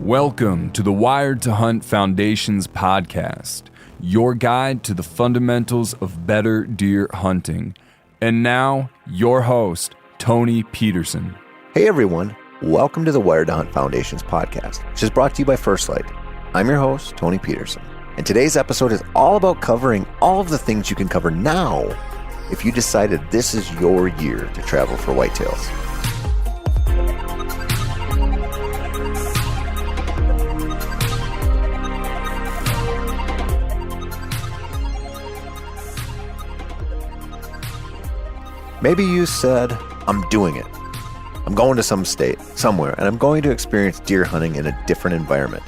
Welcome to the Wired to Hunt Foundation's podcast, your guide to the fundamentals of better deer hunting. And now, your host, Tony Peterson. Hey everyone, welcome to the Wired to Hunt Foundation's podcast, which is brought to you by First Light. I'm your host, Tony Peterson, and today's episode is all about covering all of the things you can cover now if you decided this is your year to travel for whitetails. Maybe you said, I'm doing it. I'm going to some state, somewhere, and I'm going to experience deer hunting in a different environment.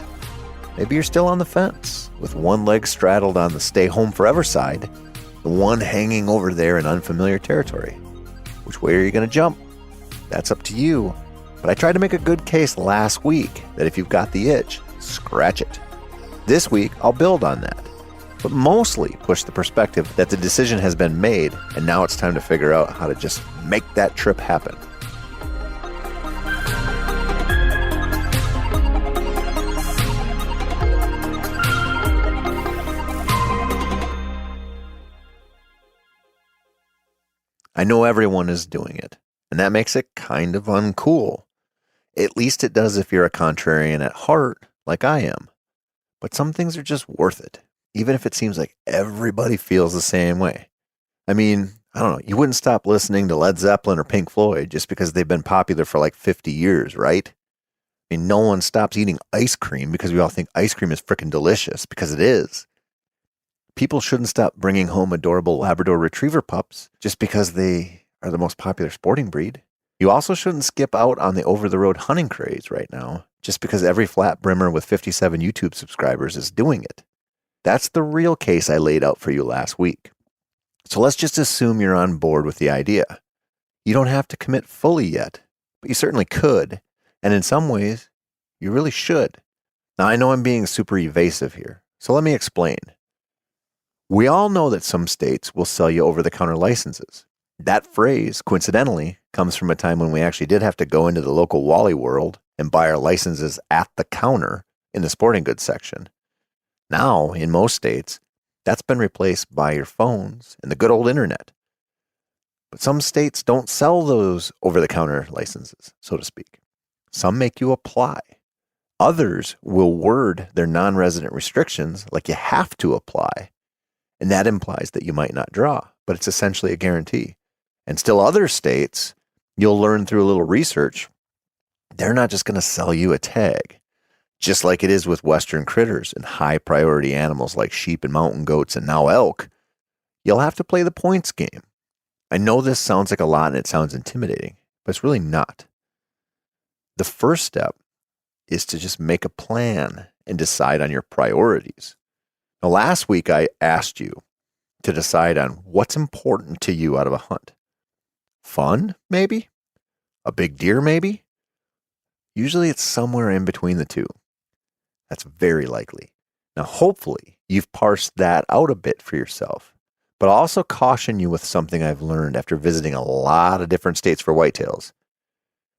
Maybe you're still on the fence, with one leg straddled on the stay home forever side, the one hanging over there in unfamiliar territory. Which way are you going to jump? That's up to you. But I tried to make a good case last week that if you've got the itch, scratch it. This week, I'll build on that, but mostly push the perspective that the decision has been made and now it's time to figure out how to just make that trip happen. I know everyone is doing it, and that makes it kind of uncool. At least it does if you're a contrarian at heart, like I am. But some things are just worth it, even if it seems like everybody feels the same way. I mean, I don't know, you wouldn't stop listening to Led Zeppelin or Pink Floyd just because they've been popular for like 50 years, right? I mean, no one stops eating ice cream because we all think ice cream is freaking delicious, because it is. People shouldn't stop bringing home adorable Labrador Retriever pups just because they are the most popular sporting breed. You also shouldn't skip out on the over-the-road hunting craze right now just because every flat brimmer with 57 YouTube subscribers is doing it. That's the real case I laid out for you last week. So let's just assume you're on board with the idea. You don't have to commit fully yet, but you certainly could, and in some ways, you really should. Now, I know I'm being super evasive here, so let me explain. We all know that some states will sell you over-the-counter licenses. That phrase, coincidentally, comes from a time when we actually did have to go into the local Wally World and buy our licenses at the counter in the sporting goods section. Now, in most states, that's been replaced by your phones and the good old internet. But some states don't sell those over-the-counter licenses, so to speak. Some make you apply. Others will word their non-resident restrictions like you have to apply. And that implies that you might not draw, but it's essentially a guarantee. And still other states, you'll learn through a little research, they're not just going to sell you a tag. Just like it is with Western critters and high priority animals like sheep and mountain goats and now elk, you'll have to play the points game. I know this sounds like a lot and it sounds intimidating, but it's really not. The first step is to just make a plan and decide on your priorities. Now, last week I asked you to decide on what's important to you out of a hunt. Fun, maybe? A big deer, maybe? Usually it's somewhere in between the two. That's very likely. Now, hopefully, you've parsed that out a bit for yourself. But I'll also caution you with something I've learned after visiting a lot of different states for whitetails.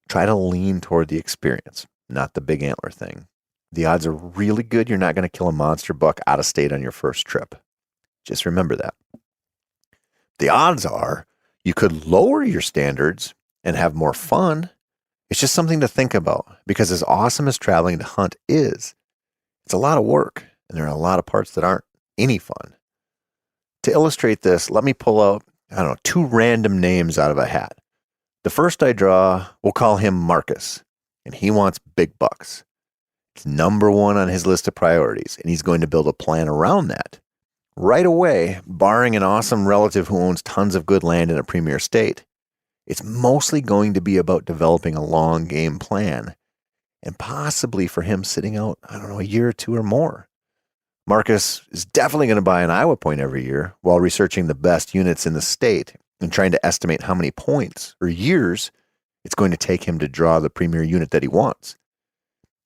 Try to lean toward the experience, not the big antler thing. The odds are really good you're not going to kill a monster buck out of state on your first trip. Just remember that. The odds are you could lower your standards and have more fun. It's just something to think about, because as awesome as traveling to hunt is, it's a lot of work, and there are a lot of parts that aren't any fun. To illustrate this, let me pull out, two random names out of a hat. The first I draw, we'll call him Marcus, and he wants big bucks. It's number one on his list of priorities, and he's going to build a plan around that. Right away, barring an awesome relative who owns tons of good land in a premier state, it's mostly going to be about developing a long game plan, and possibly for him sitting out, a year or two or more. Marcus is definitely going to buy an Iowa point every year while researching the best units in the state and trying to estimate how many points or years it's going to take him to draw the premier unit that he wants.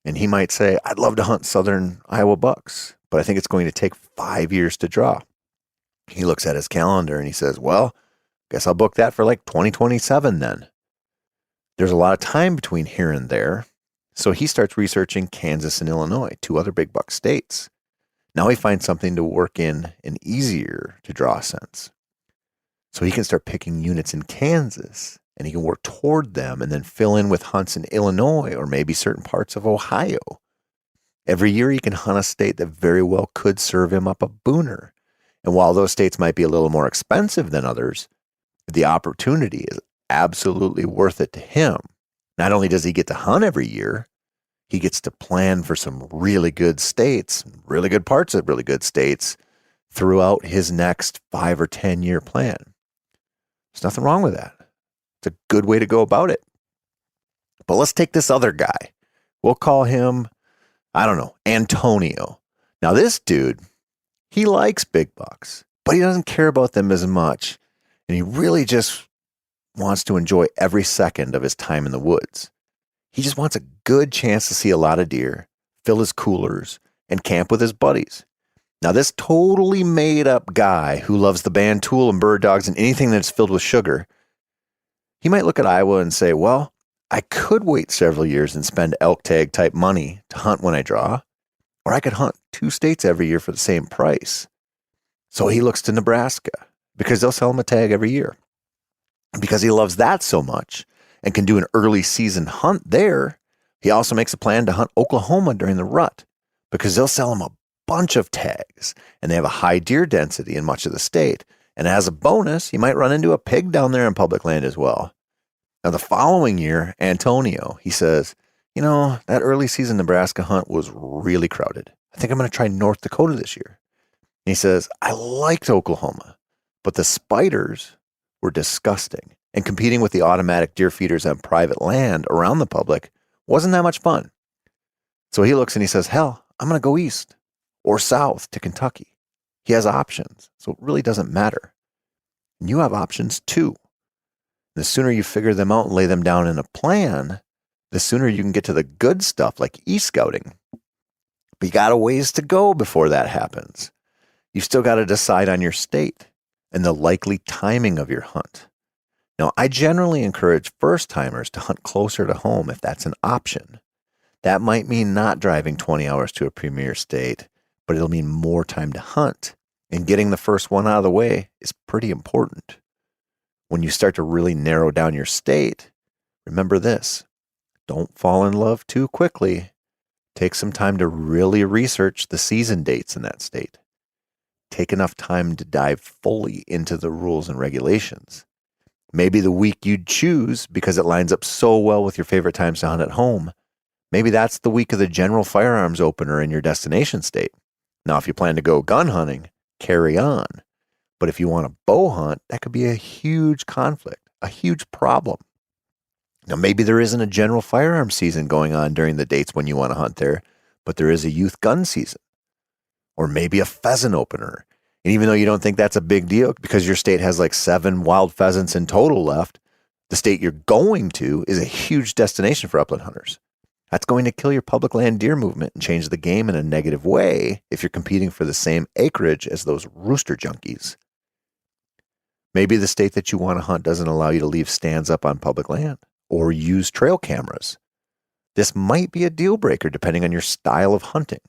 And he might say, I'd love to hunt southern Iowa bucks, but I think it's going to take 5 years to draw. He looks at his calendar and he says, well, guess I'll book that for like 2027 then. There's a lot of time between here and there. So he starts researching Kansas and Illinois, 2 other big buck states. Now he finds something to work in and easier to draw a sense. So he can start picking units in Kansas, and he can work toward them and then fill in with hunts in Illinois or maybe certain parts of Ohio. Every year he can hunt a state that very well could serve him up a booner. And while those states might be a little more expensive than others, the opportunity is absolutely worth it to him. Not only does he get to hunt every year, he gets to plan for some really good states, really good parts of really good states throughout his next 5 or 10 year plan. There's nothing wrong with that. It's a good way to go about it. But let's take this other guy. We'll call him, I don't know, Antonio. Now this dude, he likes big bucks, but he doesn't care about them as much. And he really just wants to enjoy every second of his time in the woods. He just wants a good chance to see a lot of deer, fill his coolers, and camp with his buddies. Now, this totally made up guy who loves the band Tool and bird dogs and anything that's filled with sugar, he might look at Iowa and say, well, I could wait several years and spend elk tag type money to hunt when I draw, or I could hunt 2 states every year for the same price. So he looks to Nebraska because they'll sell him a tag every year. Because he loves that so much and can do an early season hunt there, he also makes a plan to hunt Oklahoma during the rut because they'll sell him a bunch of tags and they have a high deer density in much of the state. And as a bonus, he might run into a pig down there in public land as well. Now, the following year, Antonio, he says, that early season Nebraska hunt was really crowded. I think I'm going to try North Dakota this year. And he says, I liked Oklahoma, but the spiders were disgusting. And competing with the automatic deer feeders on private land around the public wasn't that much fun. So he looks and he says, hell, I'm going to go east or south to Kentucky. He has options, so it really doesn't matter. And you have options too. The sooner you figure them out and lay them down in a plan, the sooner you can get to the good stuff like e-scouting. But you got a ways to go before that happens. You've still got to decide on your state and the likely timing of your hunt. Now, I generally encourage first-timers to hunt closer to home if that's an option. That might mean not driving 20 hours to a premier state, but it'll mean more time to hunt. And getting the first one out of the way is pretty important. When you start to really narrow down your state, remember this. Don't fall in love too quickly. Take some time to really research the season dates in that state. Take enough time to dive fully into the rules and regulations. Maybe the week you'd choose, because it lines up so well with your favorite times to hunt at home, maybe that's the week of the general firearms opener in your destination state. Now, if you plan to go gun hunting, carry on. But if you want to bow hunt, that could be a huge conflict, a huge problem. Now, maybe there isn't a general firearms season going on during the dates when you want to hunt there, but there is a youth gun season. Or maybe a pheasant opener. And even though you don't think that's a big deal because your state has like 7 wild pheasants in total left, the state you're going to is a huge destination for upland hunters. That's going to kill your public land deer movement and change the game in a negative way if you're competing for the same acreage as those rooster junkies. Maybe the state that you want to hunt doesn't allow you to leave stands up on public land or use trail cameras. This might be a deal breaker depending on your style of hunting.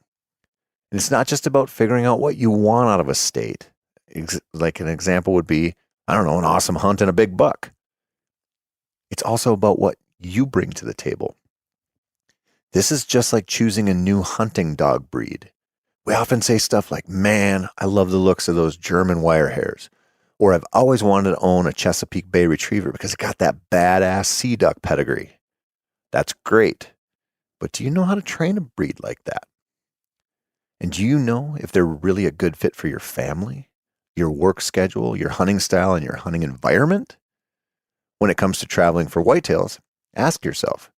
And it's not just about figuring out what you want out of a state. Like an example would be, an awesome hunt and a big buck. It's also about what you bring to the table. This is just like choosing a new hunting dog breed. We often say stuff like, man, I love the looks of those German wire hairs. Or I've always wanted to own a Chesapeake Bay Retriever because it got that badass sea duck pedigree. That's great. But do you know how to train a breed like that? And do you know if they're really a good fit for your family, your work schedule, your hunting style, and your hunting environment? When it comes to traveling for whitetails, ask yourself,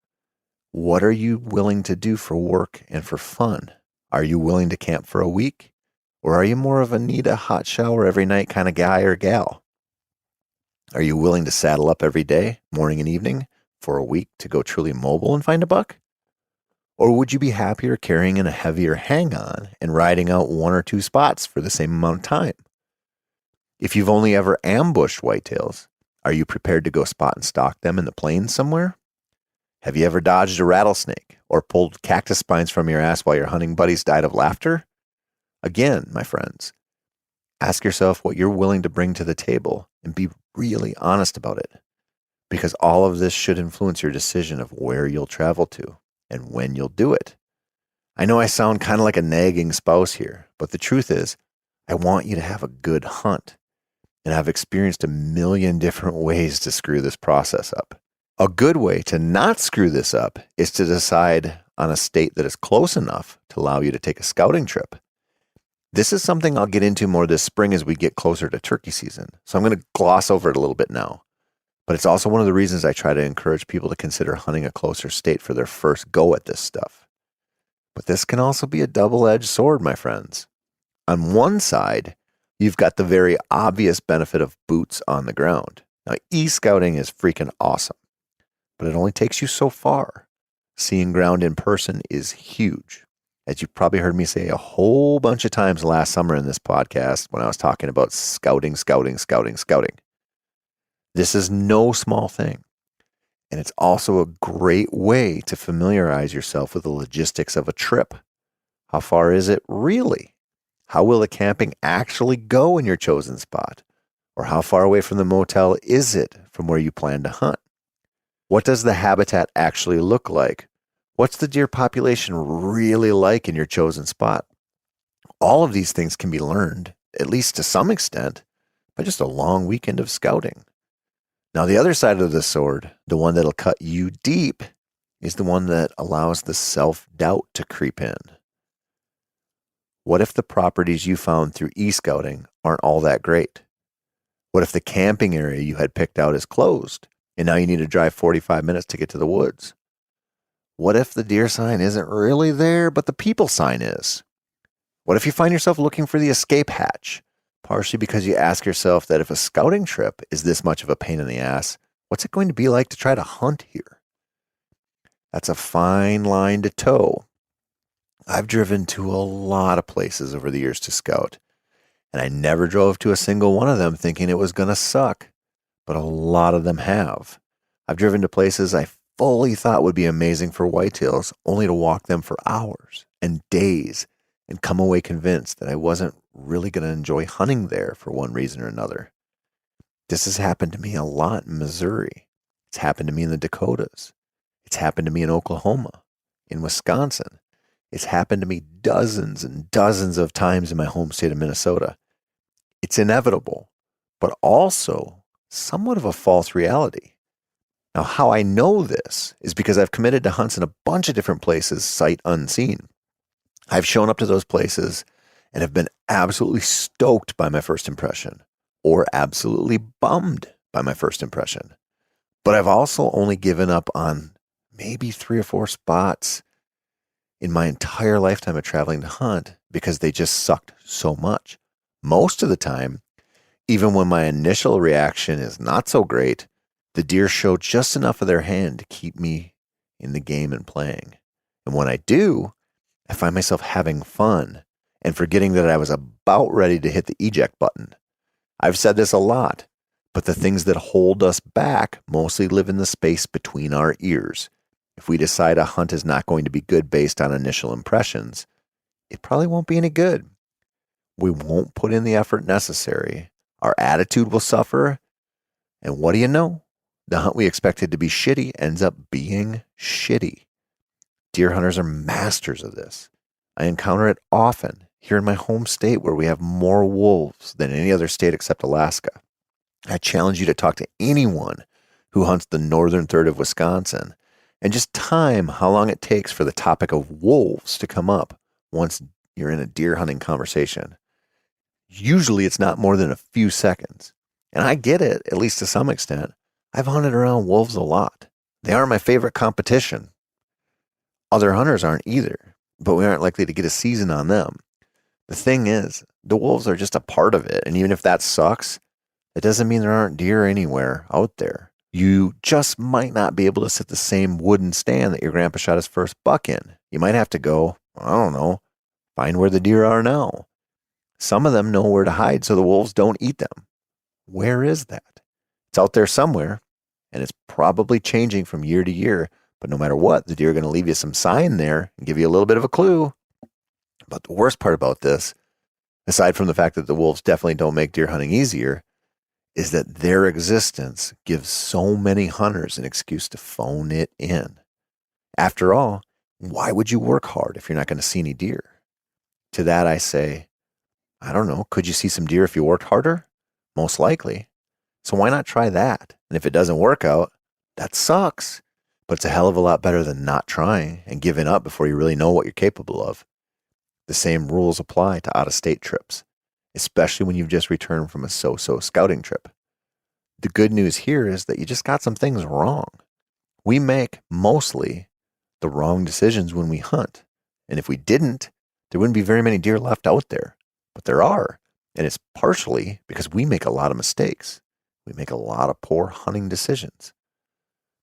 what are you willing to do for work and for fun? Are you willing to camp for a week? Or are you more of a need a hot shower every night kind of guy or gal? Are you willing to saddle up every day, morning and evening, for a week to go truly mobile and find a buck? Or would you be happier carrying in a heavier hang-on and riding out 1 or 2 spots for the same amount of time? If you've only ever ambushed whitetails, are you prepared to go spot and stalk them in the plains somewhere? Have you ever dodged a rattlesnake or pulled cactus spines from your ass while your hunting buddies died of laughter? Again, my friends, ask yourself what you're willing to bring to the table and be really honest about it, because all of this should influence your decision of where you'll travel to and when you'll do it. I know I sound kind of like a nagging spouse here, but the truth is, I want you to have a good hunt. And I've experienced a million different ways to screw this process up. A good way to not screw this up is to decide on a state that is close enough to allow you to take a scouting trip. This is something I'll get into more this spring as we get closer to turkey season, so I'm going to gloss over it a little bit now. But it's also one of the reasons I try to encourage people to consider hunting a closer state for their first go at this stuff. But this can also be a double-edged sword, my friends. On one side, you've got the very obvious benefit of boots on the ground. Now, e-scouting is freaking awesome, but it only takes you so far. Seeing ground in person is huge. As you've probably heard me say a whole bunch of times last summer in this podcast when I was talking about scouting. This is no small thing. And it's also a great way to familiarize yourself with the logistics of a trip. How far is it really? How will the camping actually go in your chosen spot? Or how far away from the motel is it from where you plan to hunt? What does the habitat actually look like? What's the deer population really like in your chosen spot? All of these things can be learned, at least to some extent, by just a long weekend of scouting. Now, the other side of the sword, the one that'll cut you deep, is the one that allows the self-doubt to creep in. What if the properties you found through e-scouting aren't all that great? What if the camping area you had picked out is closed, and now you need to drive 45 minutes to get to the woods? What if the deer sign isn't really there, but the people sign is? What if you find yourself looking for the escape hatch, partially because you ask yourself that if a scouting trip is this much of a pain in the ass, what's it going to be like to try to hunt here? That's a fine line to toe. I've driven to a lot of places over the years to scout, and I never drove to a single one of them thinking it was going to suck, but a lot of them have. I've driven to places I fully thought would be amazing for whitetails, only to walk them for hours and days and come away convinced that I wasn't really going to enjoy hunting there for one reason or another. This has happened to me a lot in Missouri. It's happened to me in the Dakotas. It's happened to me in Oklahoma, in Wisconsin. It's happened to me dozens and dozens of times in my home state of Minnesota. It's inevitable, but also somewhat of a false reality. Now, how I know this is because I've committed to hunts in a bunch of different places, sight unseen. I've shown up to those places and have been absolutely stoked by my first impression, or absolutely bummed by my first impression. But I've also only given up on maybe 3 or 4 spots in my entire lifetime of traveling to hunt because they just sucked so much. Most of the time, even when my initial reaction is not so great, the deer show just enough of their hand to keep me in the game and playing. And when I do, I find myself having fun and forgetting that I was about ready to hit the eject button. I've said this a lot, but the things that hold us back mostly live in the space between our ears. If we decide a hunt is not going to be good based on initial impressions, it probably won't be any good. We won't put in the effort necessary. Our attitude will suffer. And what do you know? The hunt we expected to be shitty ends up being shitty. Deer hunters are masters of this. I encounter it often here in my home state where we have more wolves than any other state except Alaska. I challenge you to talk to anyone who hunts the northern third of Wisconsin and just time how long it takes for the topic of wolves to come up once you're in a deer hunting conversation. Usually it's not more than a few seconds. And I get it, at least to some extent. I've hunted around wolves a lot. They aren't my favorite competition. Other hunters aren't either, but we aren't likely to get a season on them. The thing is, the wolves are just a part of it, and even if that sucks, it doesn't mean there aren't deer anywhere out there. You just might not be able to sit the same wooden stand that your grandpa shot his first buck in. You might have to go, I don't know, find where the deer are now. Some of them know where to hide so the wolves don't eat them. Where is that? It's out there somewhere, and it's probably changing from year to year, But no matter what, the deer are going to leave you some sign there and give you a little bit of a clue. But the worst part about this, aside from the fact that the wolves definitely don't make deer hunting easier, is that their existence gives so many hunters an excuse to phone it in. After all, why would you work hard if you're not going to see any deer? To that I say, I don't know, could you see some deer if you worked harder? Most likely. So why not try that? And if it doesn't work out, that sucks. But it's a hell of a lot better than not trying and giving up before you really know what you're capable of. The same rules apply to out-of-state trips, especially when you've just returned from a so-so scouting trip. The good news here is that you just got some things wrong. We make mostly the wrong decisions when we hunt. And if we didn't, there wouldn't be very many deer left out there. But there are. And it's partially because we make a lot of mistakes. We make a lot of poor hunting decisions.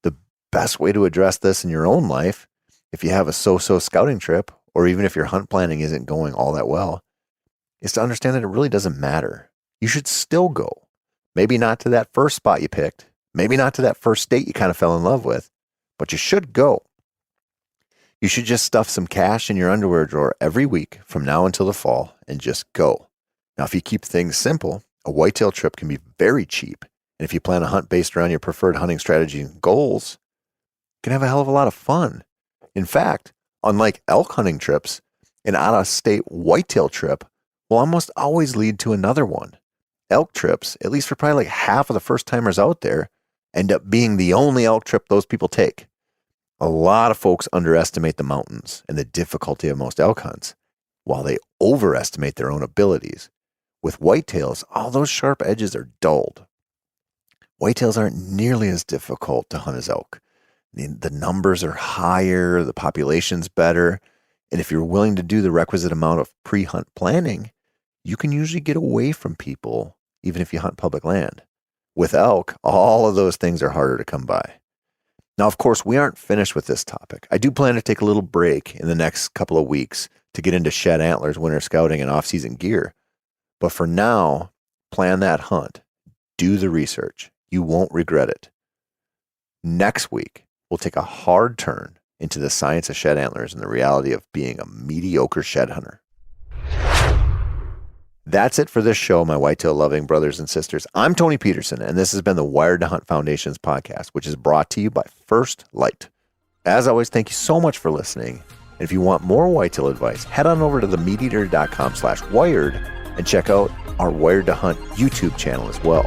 The best way to address this in your own life, if you have a so-so scouting trip, or even if your hunt planning isn't going all that well, is to understand that it really doesn't matter. You should still go. Maybe not to that first spot you picked. Maybe not to that first state you kind of fell in love with. But you should go. You should just stuff some cash in your underwear drawer every week from now until the fall and just go. Now, if you keep things simple, a whitetail trip can be very cheap. And if you plan a hunt based around your preferred hunting strategy and goals, you can have a hell of a lot of fun. In fact, unlike elk hunting trips, an out-of-state whitetail trip will almost always lead to another one. Elk trips, at least for probably like half of the first-timers out there, end up being the only elk trip those people take. A lot of folks underestimate the mountains and the difficulty of most elk hunts, while they overestimate their own abilities. With whitetails, all those sharp edges are dulled. Whitetails aren't nearly as difficult to hunt as elk. The numbers are higher, the population's better, and if you're willing to do the requisite amount of pre-hunt planning, you can usually get away from people, even if you hunt public land. With elk, all of those things are harder to come by. Now, of course, we aren't finished with this topic. I do plan to take a little break in the next couple of weeks to get into shed antlers, winter scouting, and off-season gear. But for now, plan that hunt. Do the research. You won't regret it. Next week, we'll take a hard turn into the science of shed antlers and the reality of being a mediocre shed hunter. That's it for this show, my whitetail-loving brothers and sisters. I'm Tony Peterson, and this has been the Wired to Hunt Foundations podcast, which is brought to you by First Light. As always, thank you so much for listening. And if you want more whitetail advice, head on over to themeateater.com/wired and check out our Wired to Hunt YouTube channel as well.